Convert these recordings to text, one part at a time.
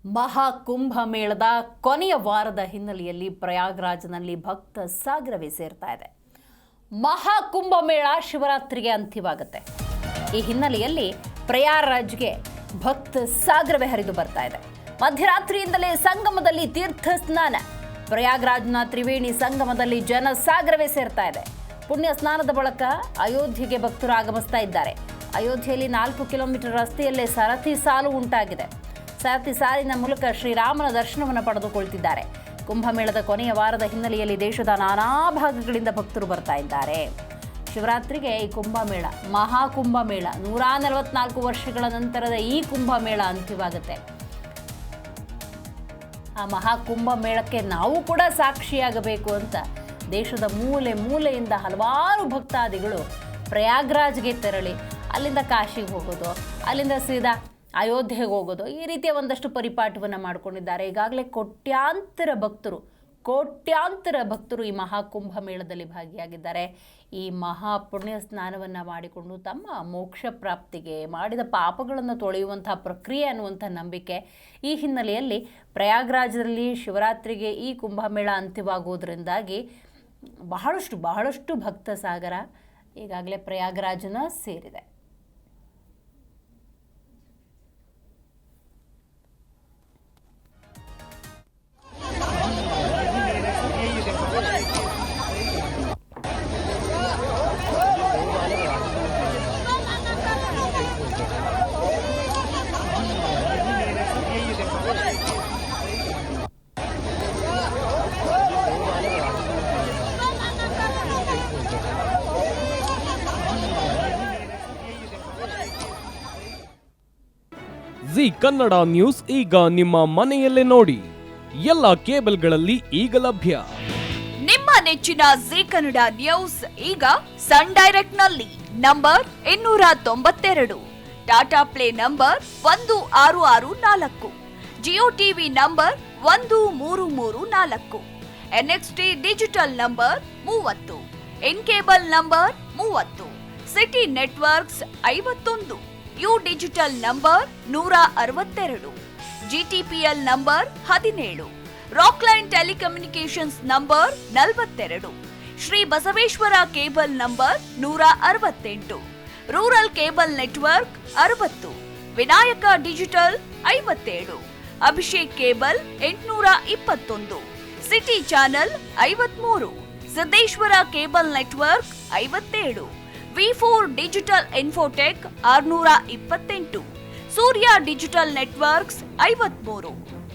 ಮಹಾಕುಂಭ ಮೇಳದ ಕೊನೆಯ ವಾರದ ಹಿನ್ನೆಲೆಯಲ್ಲಿ ಪ್ರಯಾಗ್ರಾಜ್ನಲ್ಲಿ ಭಕ್ತ ಸಾಗರವೇ ಸೇರ್ತಾ ಇದೆ. ಮಹಾಕುಂಭ ಮೇಳ ಶಿವರಾತ್ರಿಗೆ ಅಂತ್ಯವಾಗುತ್ತೆ. ಈ ಹಿನ್ನೆಲೆಯಲ್ಲಿ ಪ್ರಯಾಗ್ರಾಜ್ಗೆ ಭಕ್ತ ಸಾಗರವೇ ಹರಿದು ಬರ್ತಾ ಇದೆ. ಮಧ್ಯರಾತ್ರಿಯಿಂದಲೇ ಸಂಗಮದಲ್ಲಿ ತೀರ್ಥ ಸ್ನಾನ. ಪ್ರಯಾಗ್ರಾಜ್ನ ತ್ರಿವೇಣಿ ಸಂಗಮದಲ್ಲಿ ಜನ ಸಾಗರವೇ ಸೇರ್ತಾ ಇದೆ. ಪುಣ್ಯ ಸ್ನಾನದ ಬಳಿಕ ಅಯೋಧ್ಯೆಗೆ ಭಕ್ತರು ಆಗಮಿಸ್ತಾ ಇದ್ದಾರೆ. ಅಯೋಧ್ಯೆಯಲ್ಲಿ 4 ಕಿಲೋಮೀಟರ್ ರಸ್ತೆಯಲ್ಲೇ ಸರತಿ ಸಾಲು ಉಂಟಾಗಿದೆ. ಸರತಿ ಸಾಲಿನ ಮೂಲಕ ಶ್ರೀರಾಮನ ದರ್ಶನವನ್ನು ಪಡೆದುಕೊಳ್ತಿದ್ದಾರೆ. ಕುಂಭಮೇಳದ ಕೊನೆಯ ವಾರದ ಹಿನ್ನೆಲೆಯಲ್ಲಿ ದೇಶದ ನಾನಾ ಭಾಗಗಳಿಂದ ಭಕ್ತರು ಬರ್ತಾ ಇದ್ದಾರೆ. ಶಿವರಾತ್ರಿಗೆ ಈ ಕುಂಭಮೇಳ, ಮಹಾಕುಂಭಮೇಳ, 144 ವರ್ಷಗಳ ನಂತರದ ಈ ಕುಂಭಮೇಳ ಅಂತ್ಯವಾಗುತ್ತೆ. ಆ ಮಹಾಕುಂಭಮೇಳಕ್ಕೆ ನಾವು ಕೂಡ ಸಾಕ್ಷಿಯಾಗಬೇಕು ಅಂತ ದೇಶದ ಮೂಲೆ ಮೂಲೆಯಿಂದ ಹಲವಾರು ಭಕ್ತಾದಿಗಳು ಪ್ರಯಾಗ್ರಾಜ್ಗೆ ತೆರಳಿ ಅಲ್ಲಿಂದ ಕಾಶಿಗೆ ಹೋಗೋದು, ಅಲ್ಲಿಂದ ಸೀದಾ ಅಯೋಧ್ಯೆಗೆ ಹೋಗೋದು, ಈ ರೀತಿಯ ಒಂದಷ್ಟು ಪರಿಪಾಠವನ್ನು ಮಾಡಿಕೊಂಡಿದ್ದಾರೆ. ಈಗಾಗಲೇ ಕೋಟ್ಯಾಂತರ ಭಕ್ತರು ಈ ಮಹಾಕುಂಭ ಮೇಳದಲ್ಲಿ ಭಾಗಿಯಾಗಿದ್ದಾರೆ. ಈ ಮಹಾಪುಣ್ಯ ಸ್ನಾನವನ್ನು ಮಾಡಿಕೊಂಡು ತಮ್ಮ ಮೋಕ್ಷ ಪ್ರಾಪ್ತಿಗೆ, ಮಾಡಿದ ಪಾಪಗಳನ್ನು ತೊಳೆಯುವಂತಹ ಪ್ರಕ್ರಿಯೆ ಅನ್ನುವಂಥ ನಂಬಿಕೆ. ಈ ಹಿನ್ನೆಲೆಯಲ್ಲಿ ಪ್ರಯಾಗ್ರಾಜ್ನಲ್ಲಿ ಶಿವರಾತ್ರಿಗೆ ಈ ಕುಂಭಮೇಳ ಅಂತ್ಯವಾಗುವುದರಿಂದಾಗಿ ಬಹಳಷ್ಟು ಭಕ್ತ ಸಾಗರ ಈಗಾಗಲೇ ಪ್ರಯಾಗ್ರಾಜ್ನ ಸೇರಿದೆ. ಜಿ ಕನ್ನಡ ನ್ಯೂಸ್ ಈಗ ನಿಮ್ಮ ಮನೆಯಲ್ಲೇ ನೋಡಿ. ಎಲ್ಲ ಕೇಬಲ್ಗಳಲ್ಲಿ ಈಗ ಲಭ್ಯ. ನಿಮ್ಮ ನೆಚ್ಚಿನ ಜಿ ಕನ್ನಡ ನ್ಯೂಸ್ ಈಗ ಸನ್ ಡೈರೆಕ್ಟ್ ನಲ್ಲಿ number 292, Tata play number 1664, Jio TV number 1334, NXT digital number 30, N cable number 30, city networks 51, U digital number 162, GTPL number 17, Rockline telecommunications number 42, Shri Basaveshwara cable number 168, rural cable network 60, Vinayaka digital 57, Abhishek cable 821, city channel 53, Siddeshwara cable network 57, V4 digital Infotech 628, ಸೂರ್ಯ digital networks 53,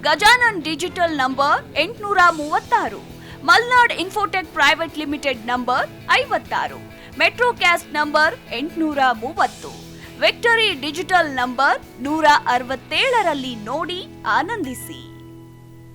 Gajanan digital number 836, Malnad infotech private limited number 56, Metrocast number 830, victory digital number 167ರಲ್ಲಿ ನೋಡಿ ಆನಂದಿಸಿ.